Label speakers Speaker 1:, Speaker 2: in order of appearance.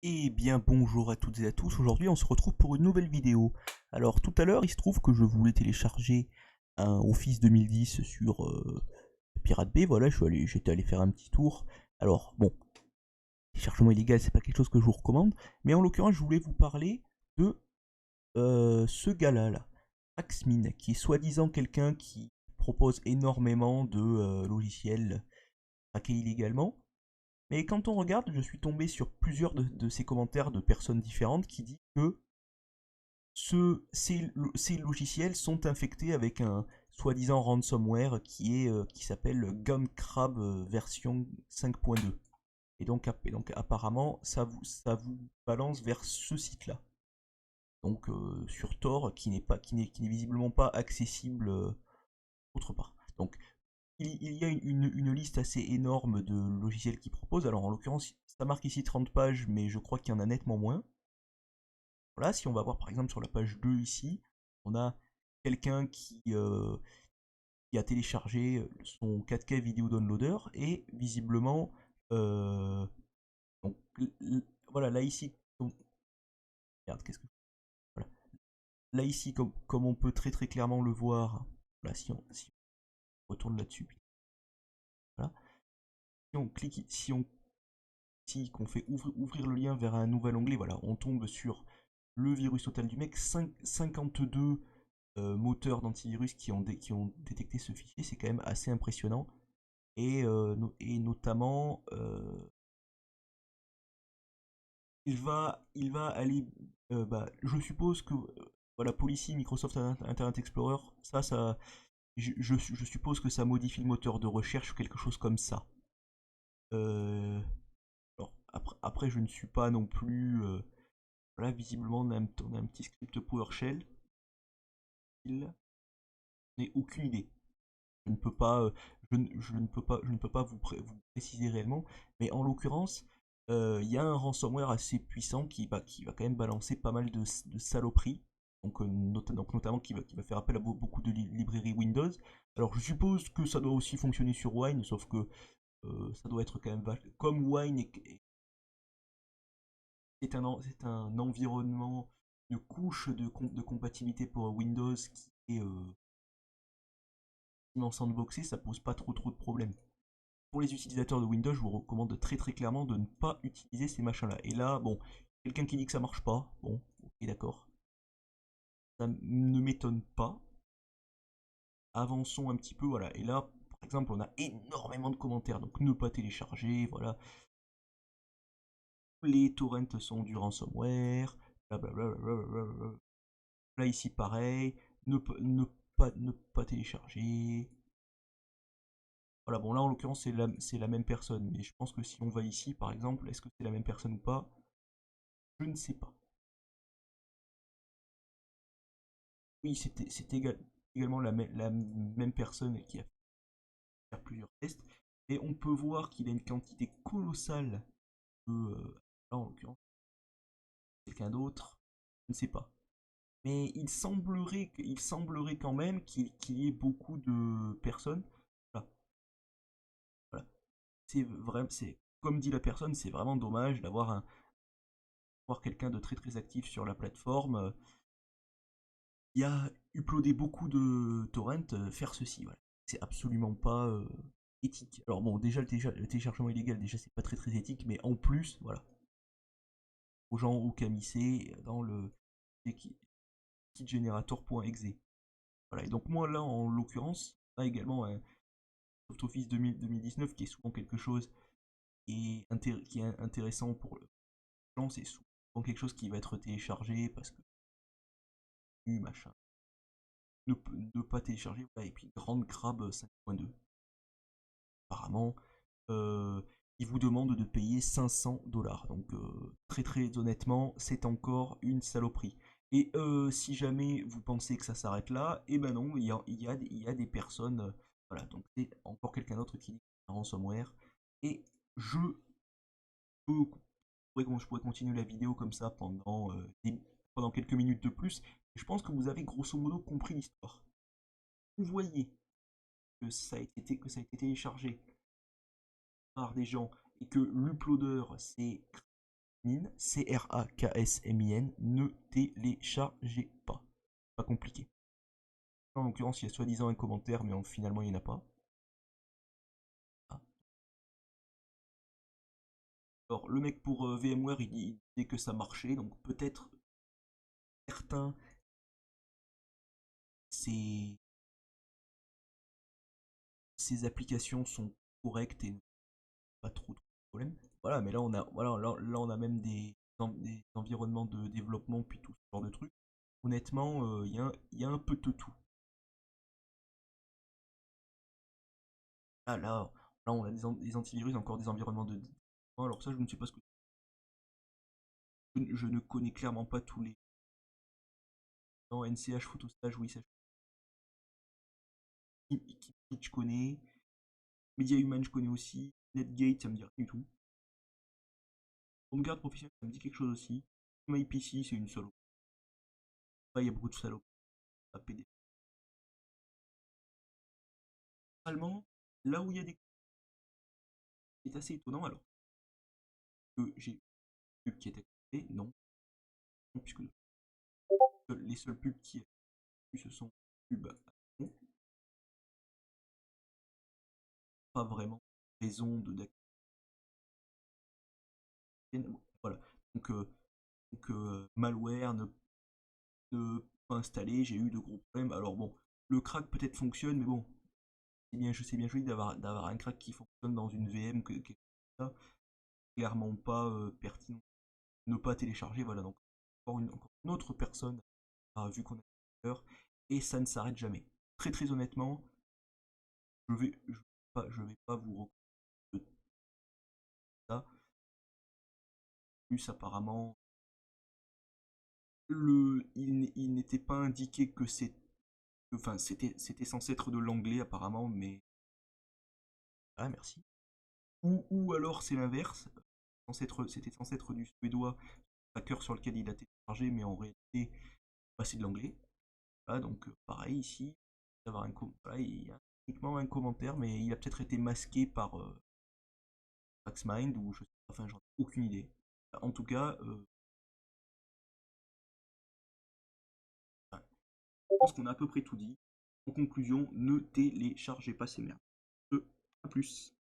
Speaker 1: Eh bien bonjour à toutes et à tous, aujourd'hui on se retrouve pour une nouvelle vidéo. Alors tout à l'heure il se trouve que je voulais télécharger un Office 2010 sur Pirate Bay, voilà, j'étais allé faire un petit tour. Alors bon, téléchargement illégal c'est pas quelque chose que je vous recommande, mais en l'occurrence je voulais vous parler de ce gars-là, là, Axmin, qui est soi-disant quelqu'un qui propose énormément de logiciels hackés illégalement. Mais quand on regarde, je suis tombé sur plusieurs de ces commentaires de personnes différentes qui disent que ces logiciels sont infectés avec un soi-disant ransomware qui s'appelle Guncrab version 5.2. Et donc apparemment, ça vous balance vers ce site-là. Donc sur Tor, qui n'est visiblement pas accessible autre part. Donc il y a une liste assez énorme de logiciels qui proposent. Alors en l'occurrence, ça marque ici 30 pages, mais je crois qu'il y en a nettement moins. Voilà, si on va voir par exemple sur la page 2 ici, on a quelqu'un qui a téléchargé son 4K vidéo downloader et visiblement, euh, donc, voilà, là ici, regarde, qu'est-ce que, voilà. Là ici, comme on peut très très clairement le voir, voilà, si on retourne là-dessus, voilà. Si qu'on fait ouvrir le lien vers un nouvel onglet, voilà, on tombe sur le virus total du mec, 52 moteurs d'antivirus qui ont détecté ce fichier, c'est quand même assez impressionnant. Et notamment, il va aller, je suppose que voilà, Policy, Microsoft Internet Explorer, je suppose que ça modifie le moteur de recherche ou quelque chose comme ça. Euh, alors, après, je ne suis pas non plus. Voilà, visiblement, on a un petit script PowerShell. Il n'est aucune idée. Je ne peux pas, je ne peux pas vous préciser réellement, mais en l'occurrence, il y a un ransomware assez puissant qui va quand même balancer pas mal de saloperies, donc notamment qui va faire appel à beaucoup de librairies Windows. Alors je suppose que ça doit aussi fonctionner sur Wine, sauf que ça doit être quand même comme Wine c'est un environnement de couche de compatibilité pour Windows qui est sandboxé, ça pose pas trop de problèmes. Pour les utilisateurs de Windows, je vous recommande très très clairement de ne pas utiliser ces machins-là. Et là, bon, quelqu'un qui dit que ça marche pas, bon, ok d'accord, ça ne m'étonne pas. Avançons un petit peu, voilà. Et là, par exemple, on a énormément de commentaires, donc ne pas télécharger, voilà. Les torrents sont du ransomware, blablabla. Là ici pareil, ne pas télécharger. Voilà, bon là en l'occurrence c'est la même personne, mais je pense que si on va ici par exemple, est-ce que c'est la même personne ou pas? Je ne sais pas. Oui, c'était également la même personne qui a fait plusieurs tests, et on peut voir qu'il a une quantité colossale de... là en l'occurrence, quelqu'un d'autre, je ne sais pas. Mais il semblerait quand même qu'il y ait beaucoup de personnes. Voilà, voilà. C'est comme dit la personne, c'est vraiment dommage voir quelqu'un de très très actif sur la plateforme. Il a uploadé beaucoup de torrents, faire ceci, voilà. C'est absolument pas éthique. Alors bon, déjà le téléchargement illégal, déjà c'est pas très très éthique, mais en plus, voilà, aux gens au Camisé dans le kitgenerator.exe. Voilà, et donc moi là en l'occurrence, là également un Soft Office 2019 qui est souvent quelque chose qui est intéressant pour le gens, c'est souvent quelque chose qui va être téléchargé parce que machin. Ne pas télécharger, voilà, et puis Grande Crabe 5.2. Apparemment, euh, il vous demande de payer 500 $. Donc très très honnêtement, c'est encore une saloperie. Et si jamais vous pensez que ça s'arrête là, et ben non, il y a des personnes. Voilà, donc c'est encore quelqu'un d'autre qui dit un ransomware. Et je je pourrais continuer la vidéo comme ça pendant quelques minutes de plus. Je pense que vous avez grosso modo compris l'histoire. Vous voyez que ça a été téléchargé par des gens et que l'uploader CRAKSMIN, ne téléchargez pas. Pas compliqué. En l'occurrence, il y a soi-disant un commentaire, mais finalement, il n'y en a pas. Ah. Alors, le mec pour VMware, il disait que ça marchait, donc peut-être certains, ces, ces applications sont correctes et pas trop de problèmes. Voilà, mais là, là, on a même des environnements de développement, puis tout ce genre de trucs. Honnêtement, il y a un peu de tout. Ah, là, on a des antivirus, encore des environnements de développement. Alors ça, je ne sais pas ce que... Je ne connais clairement pas tous les... Non, NCH, Photostage, oui, ça je connais. MediaHuman, je connais aussi. Netgate, ça me dit rien du tout. HomeGuard professionnel, ça me dit quelque chose aussi. MyPC, c'est une salope. Il y a beaucoup de salopes à PD. Allemand, là où il y a des... C'est assez étonnant alors que j'ai pub qui est activé, non, puisque les seules pubs qui ce sont pubs à pas vraiment raison de d'activer. Voilà. Donc, malware ne pas installé, j'ai eu de gros problèmes. Alors bon, le crack peut-être fonctionne, mais bon, c'est bien joli d'avoir un crack qui fonctionne dans une VM que ça, clairement pas pertinent. Ne pas télécharger, voilà, donc encore une autre personne a vu qu'on a peur, et ça ne s'arrête jamais. Très très honnêtement, je vais pas vous recommander ça. Plus apparemment, il n'était pas indiqué que c'est, enfin c'était censé être de l'anglais apparemment, mais ah merci. Ou alors c'est l'inverse, c'était censé être du suédois, hacker sur lequel il a téléchargé, mais en réalité bah, c'est de l'anglais. Voilà, donc pareil ici, voilà, il y a uniquement un commentaire, mais il a peut-être été masqué par Maxmind ou je sais pas, enfin j'en ai aucune idée. En tout cas, enfin, je pense qu'on a à peu près tout dit. En conclusion, ne téléchargez pas ces merdes. A plus.